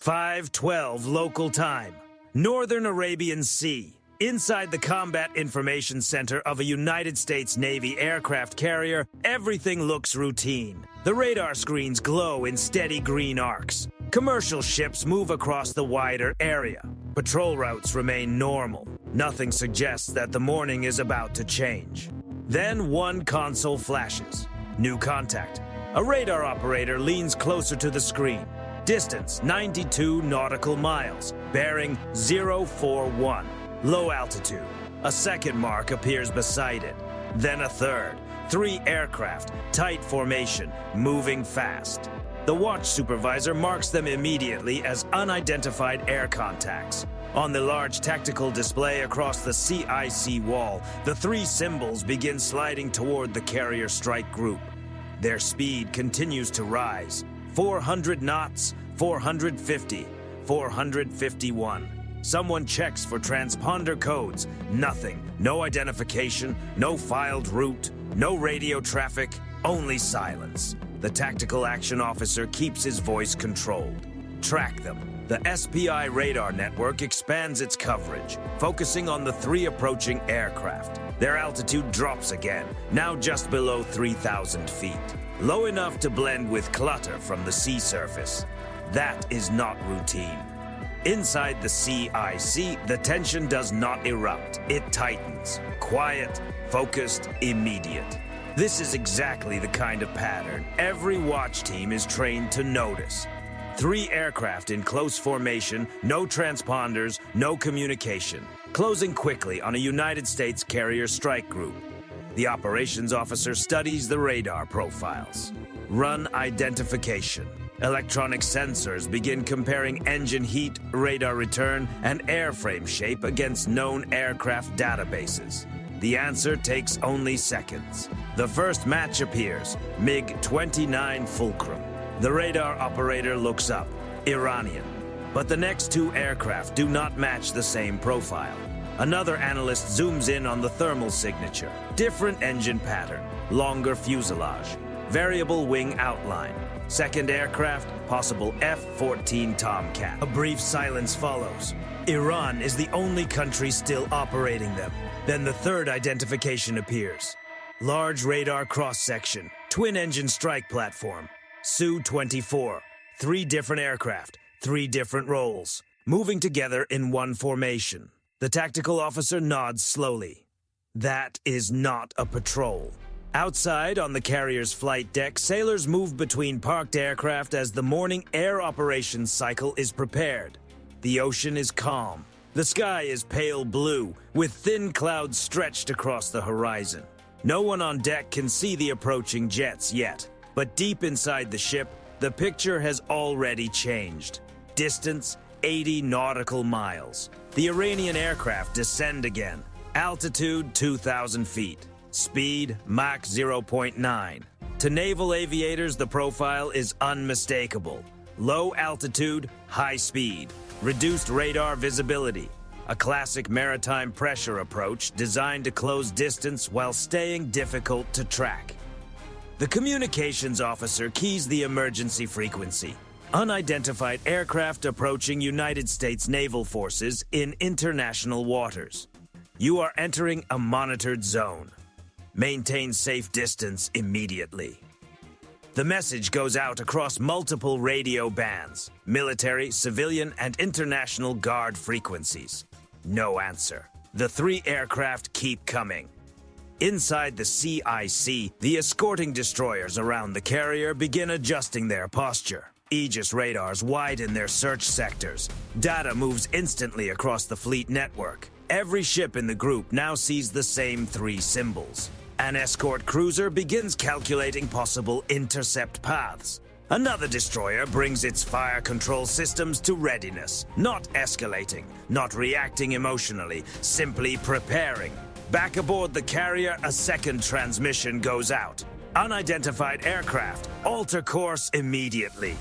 5:12 local time, Northern Arabian Sea. Inside the Combat Information Center of a United States Navy aircraft carrier, everything looks routine. The radar screens glow in steady green arcs. Commercial ships move across the wider area. Patrol routes remain normal. Nothing suggests that the morning is about to change. Then one console flashes. New contact. A radar operator leans closer to the screen. Distance 92 nautical miles. Bearing 041. Low altitude. A second mark appears beside it. Then a third. 3 aircraft, tight formation, moving fast. The watch supervisor marks them immediately as unidentified air contacts. On the large tactical display across the CIC wall, the 3 symbols begin sliding toward the carrier strike group. Their speed continues to rise. 400 knots, 450, 451. Someone checks for transponder codes. Nothing. No identification, no filed route, no radio traffic, only silence. The tactical action officer keeps his voice controlled. Track them. The SPI radar network expands its coverage, focusing on the 3 approaching aircraft. Their altitude drops again, now just below 3,000 feet. Low enough to blend with clutter from the sea surface. That is not routine. Inside the CIC, the tension does not erupt. It tightens. Quiet, focused, immediate. This is exactly the kind of pattern every watch team is trained to notice. 3 aircraft in close formation, no transponders, no communication. Closing quickly on a United States carrier strike group. The operations officer studies the radar profiles. Run identification. Electronic sensors begin comparing engine heat, radar return, and airframe shape against known aircraft databases. The answer takes only seconds. The first match appears, MiG-29 Fulcrum. The radar operator looks up, Iranian. But the next 2 aircraft do not match the same profile. Another analyst zooms in on the thermal signature. Different engine pattern, longer fuselage, variable wing outline. Second aircraft, possible F-14 Tomcat. A brief silence follows. Iran is the only country still operating them. Then the third identification appears. Large radar cross-section, twin-engine strike platform. Su-24. 3 different aircraft, 3 different roles, moving together in one formation. The tactical officer nods slowly. That is not a patrol. Outside, on the carrier's flight deck, sailors move between parked aircraft as the morning air operations cycle is prepared. The ocean is calm. The sky is pale blue, with thin clouds stretched across the horizon. No one on deck can see the approaching jets yet, but deep inside the ship, the picture has already changed. Distance, 80 nautical miles. The Iranian aircraft descend again. Altitude, 2,000 feet. Speed, Mach 0.9. To naval aviators, the profile is unmistakable. Low altitude, high speed. Reduced radar visibility. A classic maritime pressure approach designed to close distance while staying difficult to track. The communications officer keys the emergency frequency. Unidentified aircraft approaching United States naval forces in international waters. You are entering a monitored zone. Maintain safe distance immediately. The message goes out across multiple radio bands, military, civilian, and international guard frequencies. No answer. The 3 aircraft keep coming. Inside the CIC, the escorting destroyers around the carrier begin adjusting their posture. Aegis radars widen their search sectors. Data moves instantly across the fleet network. Every ship in the group now sees the same 3 symbols. An escort cruiser begins calculating possible intercept paths. Another destroyer brings its fire control systems to readiness, not escalating, not reacting emotionally, simply preparing. Back aboard the carrier, a second transmission goes out. Unidentified aircraft, alter course immediately.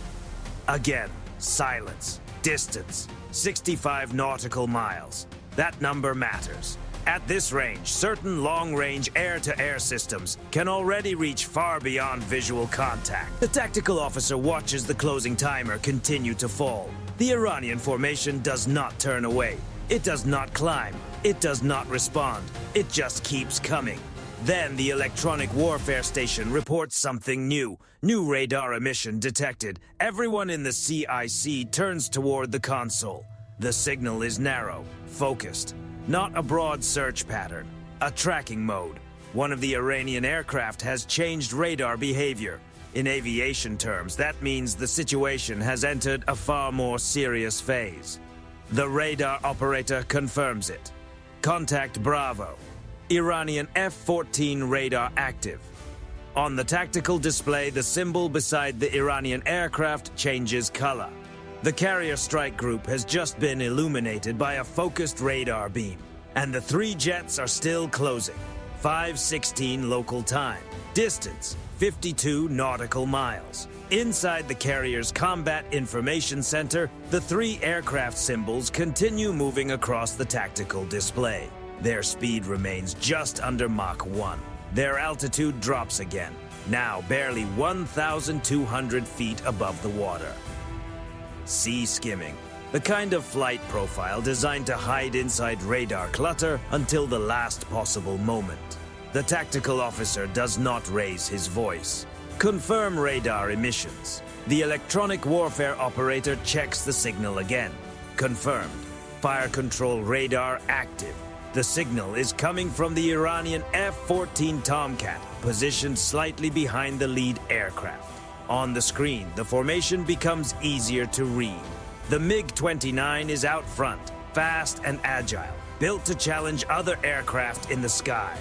Again, silence, distance, 65 nautical miles. That number matters. At this range, certain long-range air-to-air systems can already reach far beyond visual contact. The tactical officer watches the closing timer continue to fall. The Iranian formation does not turn away. It does not climb. It does not respond. It just keeps coming. Then the electronic warfare station reports something new. New radar emission detected. Everyone in the CIC turns toward the console. The signal is narrow, focused. Not a broad search pattern. A tracking mode. One of the Iranian aircraft has changed radar behavior. In aviation terms, that means the situation has entered a far more serious phase. The radar operator confirms it. Contact Bravo. Iranian F-14 radar active. On the tactical display, the symbol beside the Iranian aircraft changes color. The carrier strike group has just been illuminated by a focused radar beam, and the 3 jets are still closing. 5:16 local time. Distance, 52 nautical miles. Inside the carrier's Combat Information Center, the 3 aircraft symbols continue moving across the tactical display. Their speed remains just under Mach 1. Their altitude drops again, now barely 1,200 feet above the water. Sea skimming, the kind of flight profile designed to hide inside radar clutter until the last possible moment. The tactical officer does not raise his voice. Confirm radar emissions. The electronic warfare operator checks the signal again. Confirmed. Fire control radar active. The signal is coming from the Iranian F-14 Tomcat, positioned slightly behind the lead aircraft. On the screen, the formation becomes easier to read. The MiG-29 is out front, fast and agile, built to challenge other aircraft in the sky.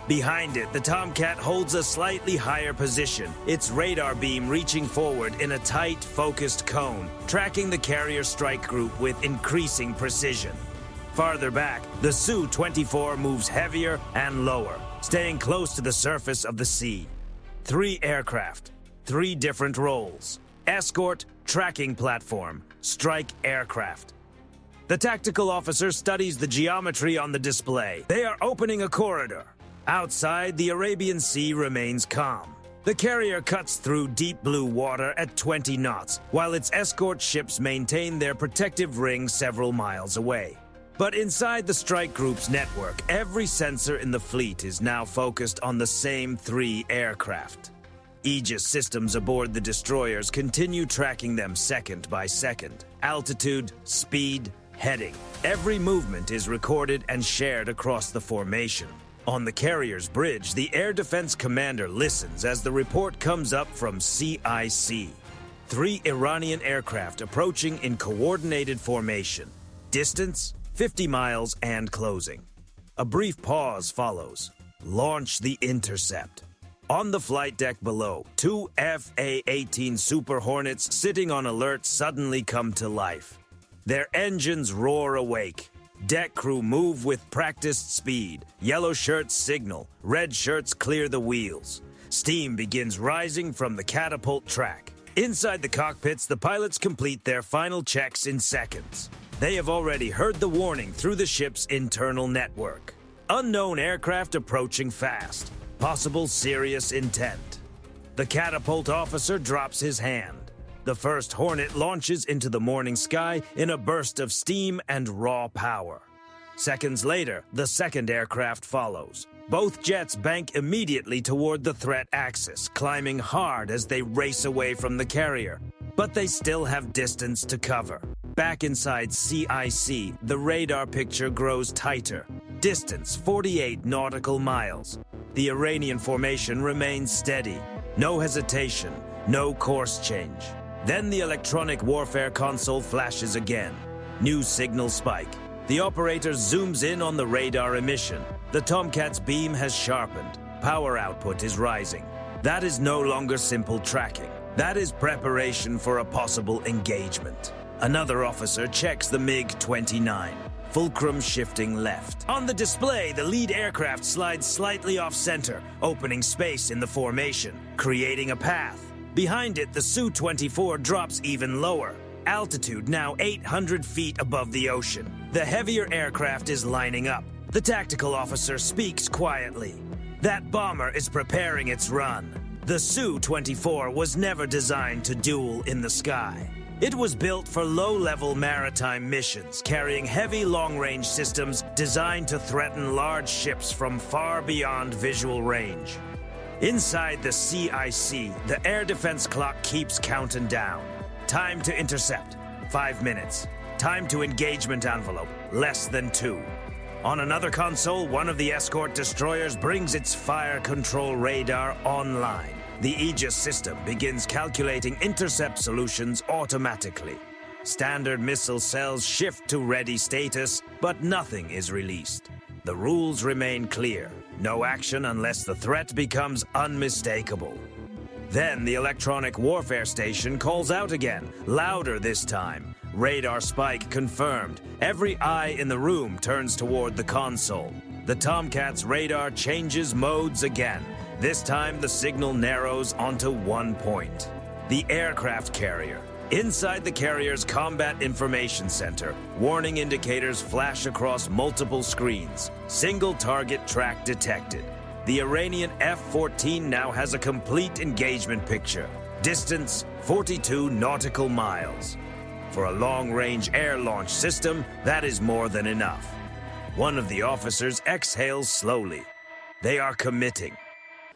Behind it, the Tomcat holds a slightly higher position, its radar beam reaching forward in a tight, focused cone, tracking the carrier strike group with increasing precision. Farther back, the Su-24 moves heavier and lower, staying close to the surface of the sea. 3 aircraft, 3 different roles: escort, tracking platform, strike aircraft. The tactical officer studies the geometry on the display. They are opening a corridor. Outside, the Arabian Sea remains calm. The carrier cuts through deep blue water at 20 knots, while its escort ships maintain their protective ring several miles away. But inside the strike group's network, every sensor in the fleet is now focused on the same 3 aircraft. Aegis systems aboard the destroyers continue tracking them second by second. Altitude, speed, heading. Every movement is recorded and shared across the formation. On the carrier's bridge, the air defense commander listens as the report comes up from CIC. 3 Iranian aircraft approaching in coordinated formation. Distance, 50 miles and closing. A brief pause follows. Launch the intercept. On the flight deck below, 2 FA-18 Super Hornets sitting on alert suddenly come to life. Their engines roar awake. Deck crew move with practiced speed. Yellow shirts signal. Red shirts clear the wheels. Steam begins rising from the catapult track. Inside the cockpits, the pilots complete their final checks in seconds. They have already heard the warning through the ship's internal network. Unknown aircraft approaching fast. Possible serious intent. The catapult officer drops his hand. The first Hornet launches into the morning sky in a burst of steam and raw power. Seconds later, the second aircraft follows. Both jets bank immediately toward the threat axis, climbing hard as they race away from the carrier. But they still have distance to cover. Back inside CIC, the radar picture grows tighter. Distance, 48 nautical miles. The Iranian formation remains steady. No hesitation, no course change. Then the electronic warfare console flashes again. New signal spike. The operator zooms in on the radar emission. The Tomcat's beam has sharpened. Power output is rising. That is no longer simple tracking. That is preparation for a possible engagement. Another officer checks the MiG-29. Fulcrum shifting left. On the display, the lead aircraft slides slightly off-center, opening space in the formation, creating a path. Behind it, the Su-24 drops even lower. Altitude now 800 feet above the ocean. The heavier aircraft is lining up. The tactical officer speaks quietly. That bomber is preparing its run. The Su-24 was never designed to duel in the sky. It was built for low-level maritime missions, carrying heavy long-range systems designed to threaten large ships from far beyond visual range. Inside the CIC, the air defense clock keeps counting down. Time to intercept, 5 minutes. Time to engagement envelope, less than 2. On another console, one of the escort destroyers brings its fire control radar online. The Aegis system begins calculating intercept solutions automatically. Standard missile cells shift to ready status, but nothing is released. The rules remain clear. No action unless the threat becomes unmistakable. Then the electronic warfare station calls out again, louder this time. Radar spike confirmed. Every eye in the room turns toward the console. The Tomcat's radar changes modes again. This time the signal narrows onto 1 point. The aircraft carrier. Inside the carrier's combat information center, warning indicators flash across multiple screens. Single target track detected. The Iranian F-14 now has a complete engagement picture. Distance, 42 nautical miles. For a long-range air launch system, that is more than enough. One of the officers exhales slowly. They are committing.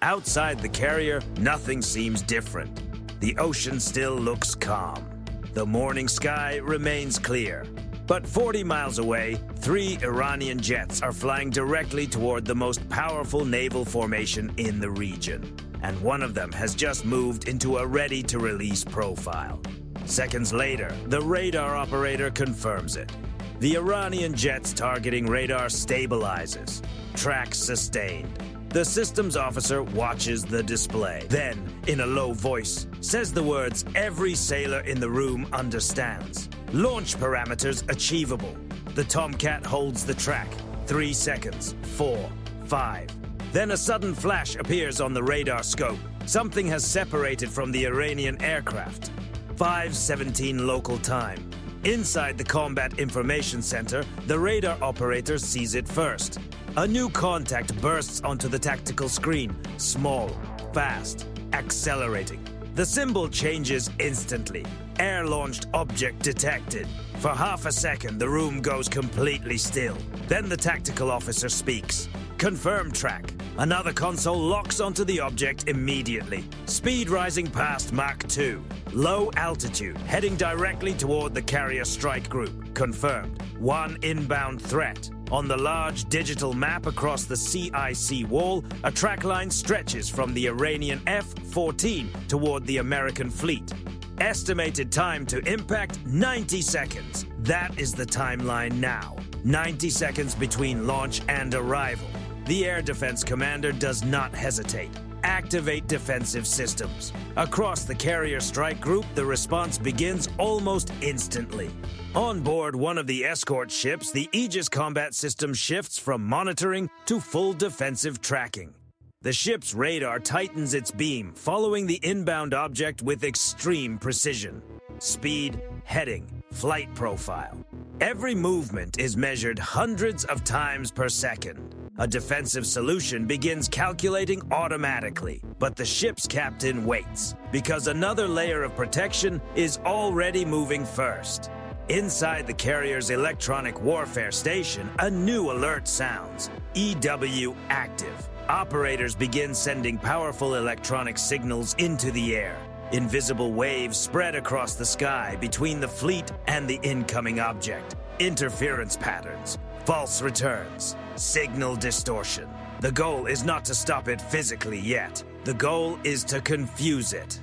Outside the carrier, nothing seems different. The ocean still looks calm. The morning sky remains clear. But 40 miles away, 3 Iranian jets are flying directly toward the most powerful naval formation in the region. And one of them has just moved into a ready-to-release profile. Seconds later, the radar operator confirms it. The Iranian jet's targeting radar stabilizes. Track sustained. The systems officer watches the display. Then, in a low voice, says the words every sailor in the room understands. Launch parameters achievable. The Tomcat holds the track. 3 seconds. 4, 5. Then a sudden flash appears on the radar scope. Something has separated from the Iranian aircraft. 5:17 local time. Inside the Combat Information Center, the radar operator sees it first. A new contact bursts onto the tactical screen. Small, fast, accelerating. The symbol changes instantly. Air-launched object detected. For half a second, the room goes completely still. Then the tactical officer speaks. Confirm track. Another console locks onto the object immediately. Speed rising past Mach 2. Low altitude, heading directly toward the carrier strike group. Confirmed. 1 inbound threat. On the large digital map across the CIC wall, a track line stretches from the Iranian F-14 toward the American fleet. Estimated time to impact, 90 seconds. That is the timeline now. 90 seconds between launch and arrival. The Air Defense Commander does not hesitate. Activate defensive systems. Across the carrier strike group, the response begins almost instantly. On board one of the escort ships, the Aegis combat system shifts from monitoring to full defensive tracking. The ship's radar tightens its beam, following the inbound object with extreme precision. Speed, heading, flight profile. Every movement is measured hundreds of times per second. A defensive solution begins calculating automatically, but the ship's captain waits, because another layer of protection is already moving first. Inside the carrier's electronic warfare station, a new alert sounds. EW active. Operators begin sending powerful electronic signals into the air. Invisible waves spread across the sky between the fleet and the incoming object. Interference patterns, false returns, signal distortion. The goal is not to stop it physically yet. The goal is to confuse it.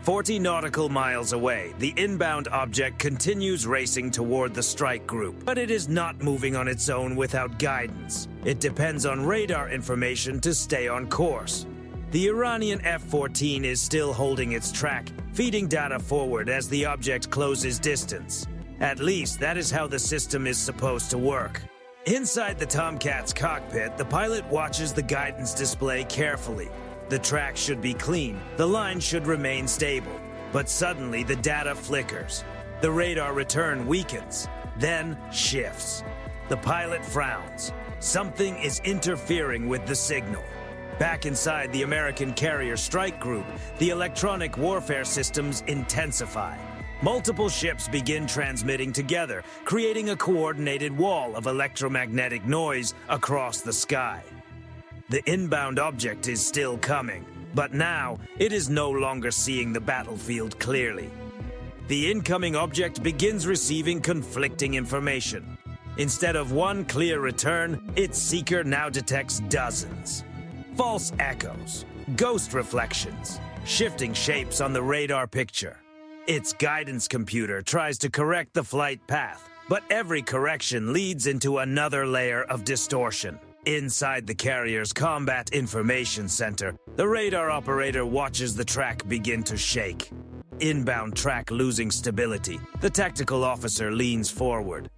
40 nautical miles away, the inbound object continues racing toward the strike group, but it is not moving on its own without guidance. It depends on radar information to stay on course. The Iranian F-14 is still holding its track, feeding data forward as the object closes distance. At least that is how the system is supposed to work. Inside the Tomcat's cockpit, the pilot watches the guidance display carefully. The track should be clean, the line should remain stable. But suddenly the data flickers. The radar return weakens, then shifts. The pilot frowns. Something is interfering with the signal. Back inside the American carrier strike group, the electronic warfare systems intensify. Multiple ships begin transmitting together, creating a coordinated wall of electromagnetic noise across the sky. The inbound object is still coming, but now it is no longer seeing the battlefield clearly. The incoming object begins receiving conflicting information. Instead of one clear return, its seeker now detects dozens. False echoes, ghost reflections, shifting shapes on the radar picture. Its guidance computer tries to correct the flight path, but every correction leads into another layer of distortion. Inside the carrier's combat information center, the radar operator watches the track begin to shake. Inbound track losing stability. The tactical officer leans forward.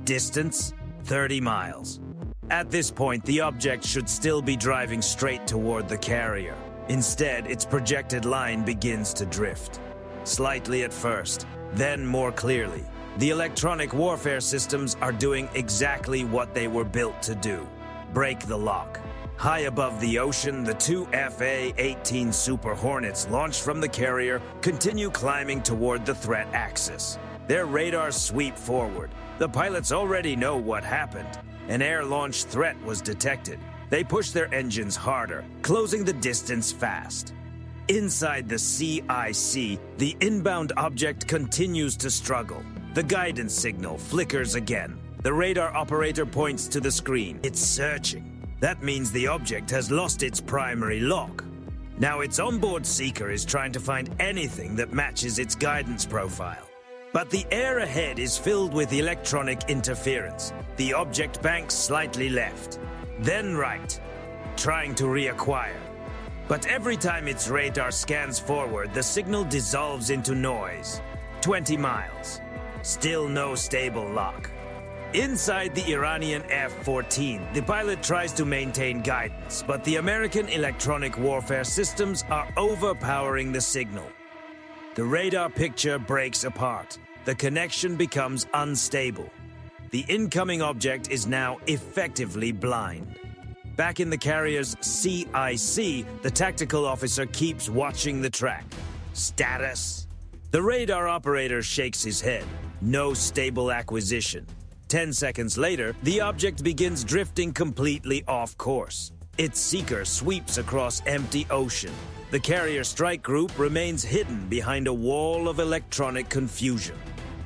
Distance, 30 miles. At this point, the object should still be driving straight toward the carrier. Instead, its projected line begins to drift. Slightly at first, then more clearly. The electronic warfare systems are doing exactly what they were built to do. Break the lock. High above the ocean, the two FA-18 Super Hornets launched from the carrier continue climbing toward the threat axis. Their radars sweep forward. The pilots already know what happened. An air-launched threat was detected. They push their engines harder, closing the distance fast. Inside the CIC, the inbound object continues to struggle. The guidance signal flickers again. The radar operator points to the screen. It's searching. That means the object has lost its primary lock. Now its onboard seeker is trying to find anything that matches its guidance profile. But the air ahead is filled with electronic interference. The object banks slightly left, then right, trying to reacquire. But every time its radar scans forward, the signal dissolves into noise. 20 miles. Still no stable lock. Inside the Iranian F-14, the pilot tries to maintain guidance, but the American electronic warfare systems are overpowering the signal. The radar picture breaks apart. The connection becomes unstable. The incoming object is now effectively blind. Back in the carrier's CIC, the tactical officer keeps watching the track. Status? The radar operator shakes his head. No stable acquisition. 10 seconds later, the object begins drifting completely off course. Its seeker sweeps across empty ocean. The carrier strike group remains hidden behind a wall of electronic confusion.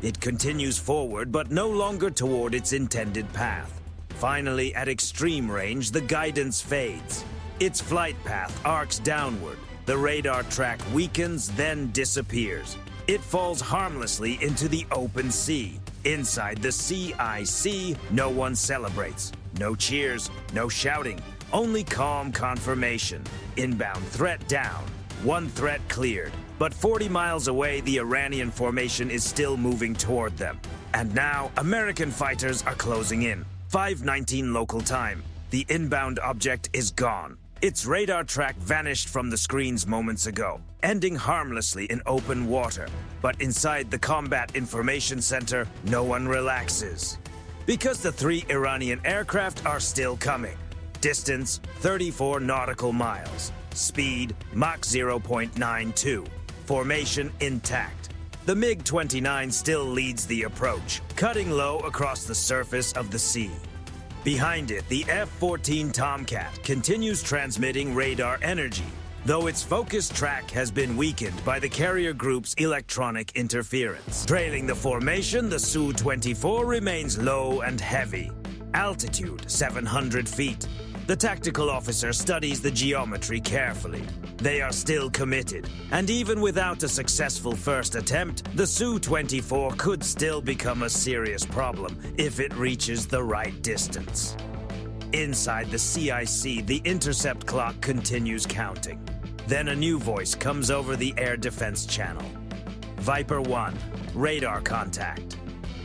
It continues forward, but no longer toward its intended path. Finally, at extreme range, the guidance fades. Its flight path arcs downward. The radar track weakens, then disappears. It falls harmlessly into the open sea. Inside the CIC, no one celebrates. No cheers, no shouting. Only calm confirmation. Inbound threat down. One threat cleared. But 40 miles away, the Iranian formation is still moving toward them. And now, American fighters are closing in. 5:19 local time. The inbound object is gone. Its radar track vanished from the screens moments ago, ending harmlessly in open water. But inside the Combat Information Center, no one relaxes. Because the 3 Iranian aircraft are still coming. Distance, 34 nautical miles. Speed, Mach 0.92. Formation intact. The MiG-29 still leads the approach, cutting low across the surface of the sea. Behind it, the F-14 Tomcat continues transmitting radar energy, though its focus track has been weakened by the carrier group's electronic interference. Trailing the formation, the Su-24 remains low and heavy. Altitude, 700 feet. The tactical officer studies the geometry carefully. They are still committed, and even without a successful first attempt, the Su-24 could still become a serious problem if it reaches the right distance. Inside the CIC, the intercept clock continues counting. Then a new voice comes over the air defense channel. Viper 1, radar contact.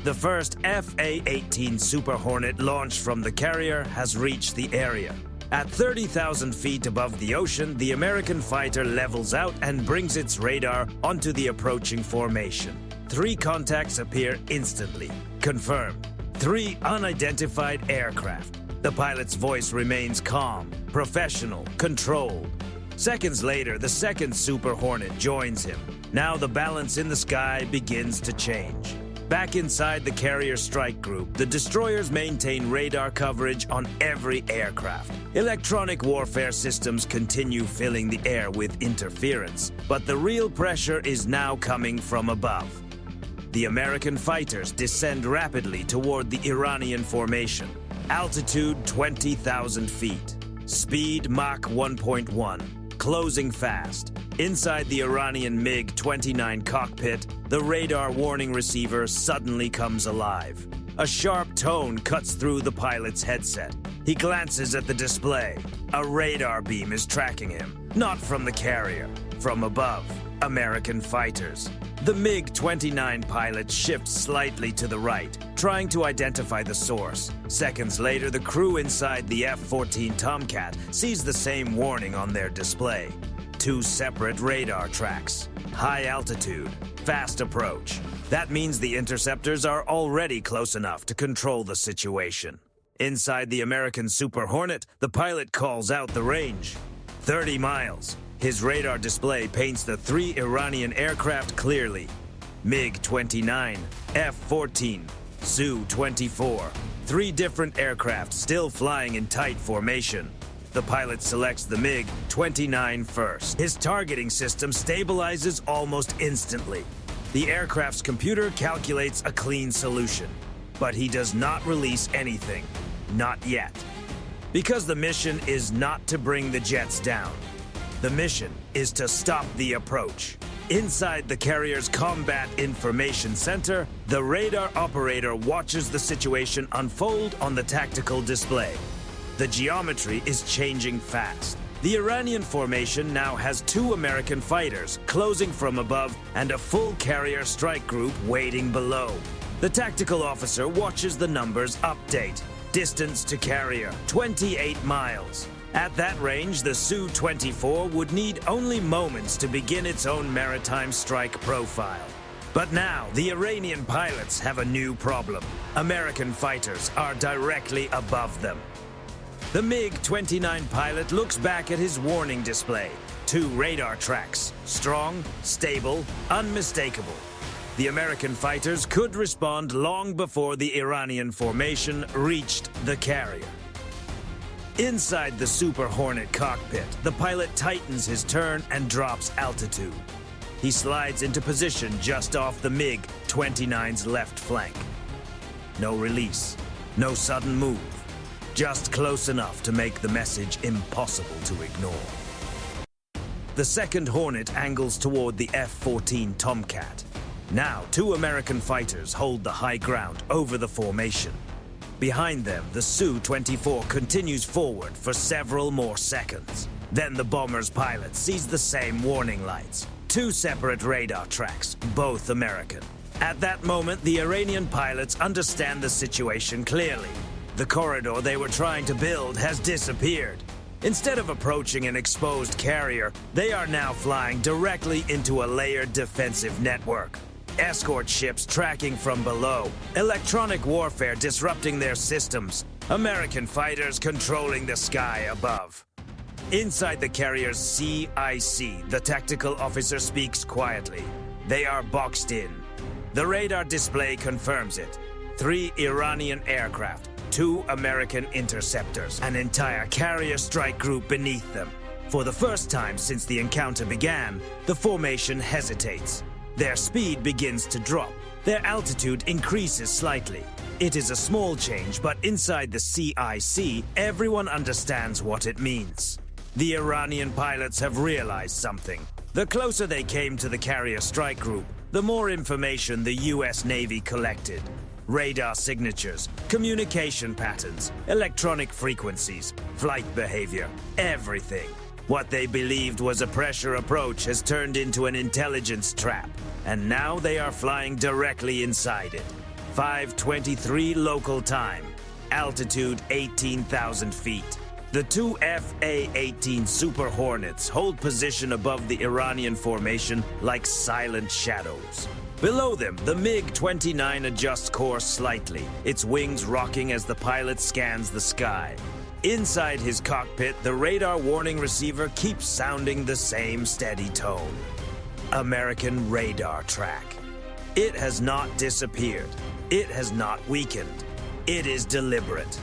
The first FA-18 Super Hornet launched from the carrier has reached the area. At 30,000 feet above the ocean, the American fighter levels out and brings its radar onto the approaching formation. 3 contacts appear instantly. Confirmed. 3 unidentified aircraft. The pilot's voice remains calm, professional, controlled. Seconds later, the second Super Hornet joins him. Now the balance in the sky begins to change. Back inside the carrier strike group, the destroyers maintain radar coverage on every aircraft. Electronic warfare systems continue filling the air with interference, but the real pressure is now coming from above. The American fighters descend rapidly toward the Iranian formation. Altitude 20,000 feet. Speed Mach 1.1. Closing fast. Inside the Iranian MiG-29 cockpit, the radar warning receiver suddenly comes alive. A sharp tone cuts through the pilot's headset. He glances at the display. A radar beam is tracking him, not from the carrier, from above. American fighters. The MiG-29 pilot shifts slightly to the right, trying to identify the source. Seconds later, the crew inside the F-14 Tomcat sees the same warning on their display. Two separate radar tracks. High altitude, fast approach. That means the interceptors are already close enough to control the situation. Inside the American Super Hornet, the pilot calls out the range. 30 miles. His radar display paints the three Iranian aircraft clearly. MiG-29, F-14, Su-24. Three different aircraft still flying in tight formation. The pilot selects the MiG-29 first. His targeting system stabilizes almost instantly. The aircraft's computer calculates a clean solution, but he does not release anything. Not yet. Because the mission is not to bring the jets down. The mission is to stop the approach. Inside the carrier's Combat Information Center, the radar operator watches the situation unfold on the tactical display. The geometry is changing fast. The Iranian formation now has two American fighters closing from above and a full carrier strike group waiting below. The tactical officer watches the numbers update. Distance to carrier, 28 miles. At that range, the Su-24 would need only moments to begin its own maritime strike profile. But now, the Iranian pilots have a new problem. American fighters are directly above them. The MiG-29 pilot looks back at his warning display. Two radar tracks, strong, stable, unmistakable. The American fighters could respond long before the Iranian formation reached the carrier. Inside the Super Hornet cockpit, the pilot tightens his turn and drops altitude. He slides into position just off the MiG-29's left flank. No release, no sudden move, just close enough to make the message impossible to ignore. The second Hornet angles toward the F-14 Tomcat. Now, two American fighters hold the high ground over the formation. Behind them, the Su-24 continues forward for several more seconds. Then the bomber's pilot sees the same warning lights. Two separate radar tracks, both American. At that moment, the Iranian pilots understand the situation clearly. The corridor they were trying to build has disappeared. Instead of approaching an exposed carrier, they are now flying directly into a layered defensive network. Escort ships tracking from below, electronic warfare disrupting their systems, American fighters controlling the sky above. Inside the carrier's CIC, the tactical officer speaks quietly. They are boxed in. The radar display confirms it. 3 Iranian aircraft, 2 American interceptors, an entire carrier strike group beneath them. For the first time since the encounter began, the formation hesitates. Their speed begins to drop. Their altitude increases slightly. It is a small change, but inside the CIC, everyone understands what it means. The Iranian pilots have realized something. The closer they came to the carrier strike group, the more information the US Navy collected. Radar signatures, communication patterns, electronic frequencies, flight behavior, everything. What they believed was a pressure approach has turned into an intelligence trap, and now they are flying directly inside it. 5:23 local time, altitude 18,000 feet. The 2 FA-18 Super Hornets hold position above the Iranian formation like silent shadows. Below them, the MiG-29 adjusts course slightly, its wings rocking as the pilot scans the sky. Inside his cockpit, the radar warning receiver keeps sounding the same steady tone. American radar track. It has not disappeared. It has not weakened. It is deliberate.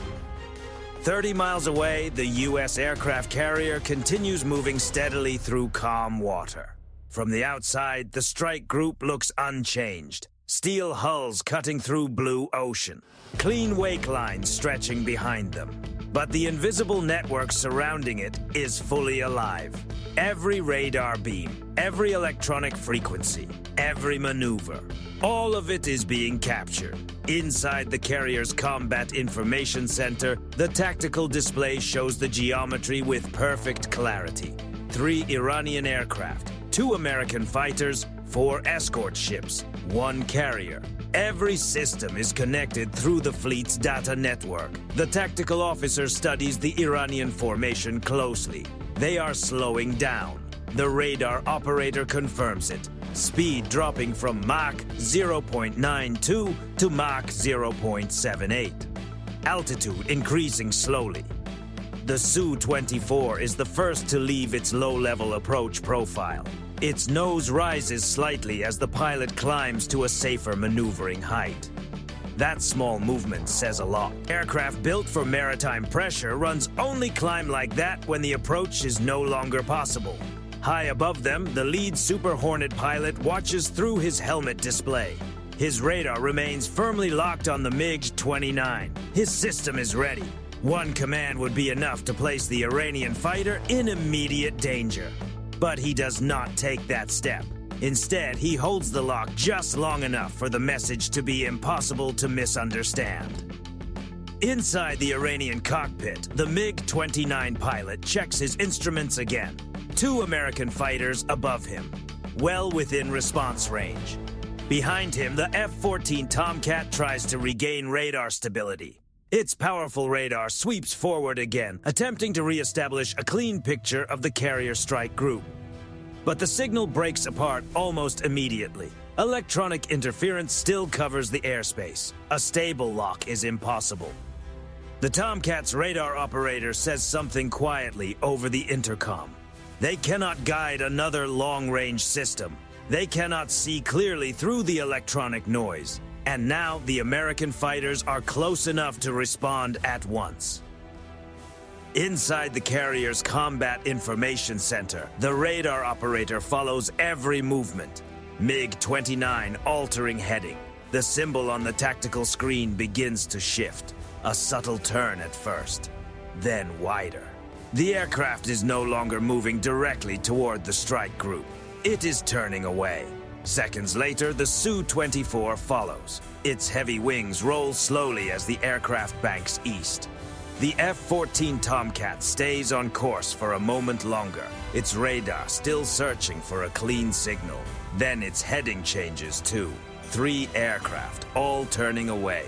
30 miles away, the U.S. aircraft carrier continues moving steadily through calm water. From the outside, the strike group looks unchanged. Steel hulls cutting through blue ocean. Clean wake lines stretching behind them. But the invisible network surrounding it is fully alive. Every radar beam, every electronic frequency, every maneuver, all of it is being captured. Inside the carrier's Combat Information Center, the tactical display shows the geometry with perfect clarity. 3 Iranian aircraft, 2 American fighters, 4 escort ships, 1 carrier. Every system is connected through the fleet's data network. The tactical officer studies the Iranian formation closely. They are slowing down. The radar operator confirms it. Speed dropping from Mach 0.92 to Mach 0.78. Altitude increasing slowly. The Su-24 is the first to leave its low-level approach profile. Its nose rises slightly as the pilot climbs to a safer maneuvering height. That small movement says a lot. Aircraft built for maritime pressure runs only climb like that when the approach is no longer possible. High above them, the lead Super Hornet pilot watches through his helmet display. His radar remains firmly locked on the MiG-29. His system is ready. One command would be enough to place the Iranian fighter in immediate danger. But he does not take that step. Instead, he holds the lock just long enough for the message to be impossible to misunderstand. Inside the Iranian cockpit, the MiG-29 pilot checks his instruments again. 2 American fighters above him, well within response range. Behind him, the F-14 Tomcat tries to regain radar stability. Its powerful radar sweeps forward again, attempting to re-establish a clean picture of the carrier strike group. But the signal breaks apart almost immediately. Electronic interference still covers the airspace. A stable lock is impossible. The Tomcat's radar operator says something quietly over the intercom. They cannot guide another long-range system. They cannot see clearly through the electronic noise. And now the American fighters are close enough to respond at once. Inside the carrier's Combat Information Center, the radar operator follows every movement. MiG-29 altering heading. The symbol on the tactical screen begins to shift. A subtle turn at first, then wider. The aircraft is no longer moving directly toward the strike group. It is turning away. Seconds later, the Su-24 follows. Its heavy wings roll slowly as the aircraft banks east. The F-14 Tomcat stays on course for a moment longer, its radar still searching for a clean signal. Then its heading changes too. 3 aircraft, all turning away.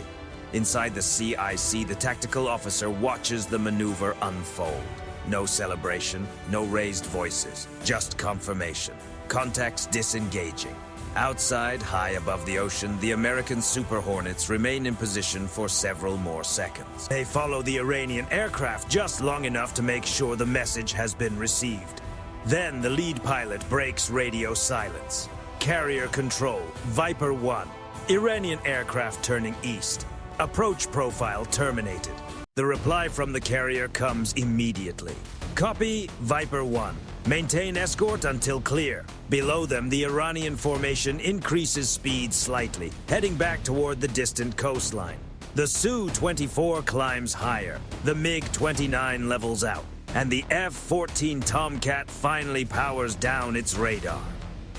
Inside the CIC, the tactical officer watches the maneuver unfold. No celebration, no raised voices, just confirmation. Contacts disengaging. Outside, high above the ocean, the American Super Hornets remain in position for several more seconds. They follow the Iranian aircraft just long enough to make sure the message has been received. Then the lead pilot breaks radio silence. Carrier control, Viper 1. Iranian aircraft turning east. Approach profile terminated. The reply from the carrier comes immediately. Copy, Viper 1. Maintain escort until clear. Below them, the Iranian formation increases speed slightly, heading back toward the distant coastline. The Su-24 climbs higher. The MiG-29 levels out. And the F-14 Tomcat finally powers down its radar.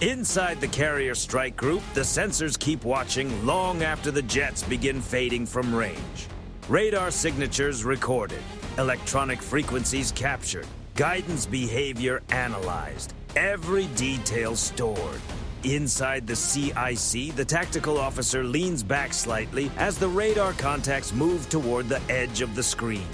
Inside the carrier strike group, the sensors keep watching long after the jets begin fading from range. Radar signatures recorded. Electronic frequencies captured. Guidance behavior analyzed. Every detail stored. Inside the CIC, the tactical officer leans back slightly as the radar contacts move toward the edge of the screen.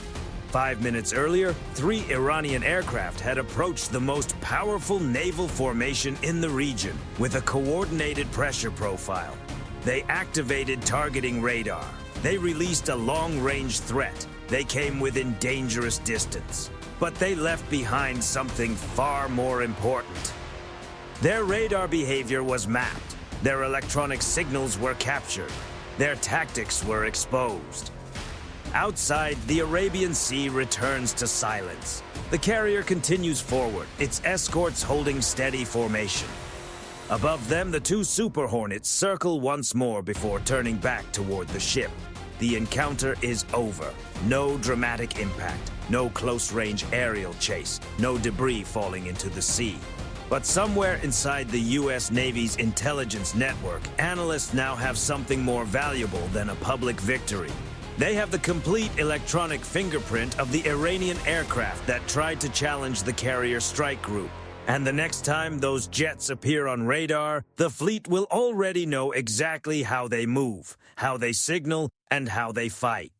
5 minutes earlier, 3 Iranian aircraft had approached the most powerful naval formation in the region with a coordinated pressure profile. They activated targeting radar. They released a long-range threat. They came within dangerous distance. But they left behind something far more important. Their radar behavior was mapped. Their electronic signals were captured. Their tactics were exposed. Outside, the Arabian Sea returns to silence. The carrier continues forward, its escorts holding steady formation. Above them, the two Super Hornets circle once more before turning back toward the ship. The encounter is over. No dramatic impact, no close-range aerial chase, no debris falling into the sea. But somewhere inside the U.S. Navy's intelligence network, analysts now have something more valuable than a public victory. They have the complete electronic fingerprint of the Iranian aircraft that tried to challenge the carrier strike group. And the next time those jets appear on radar, the fleet will already know exactly how they move, how they signal, and how they fight.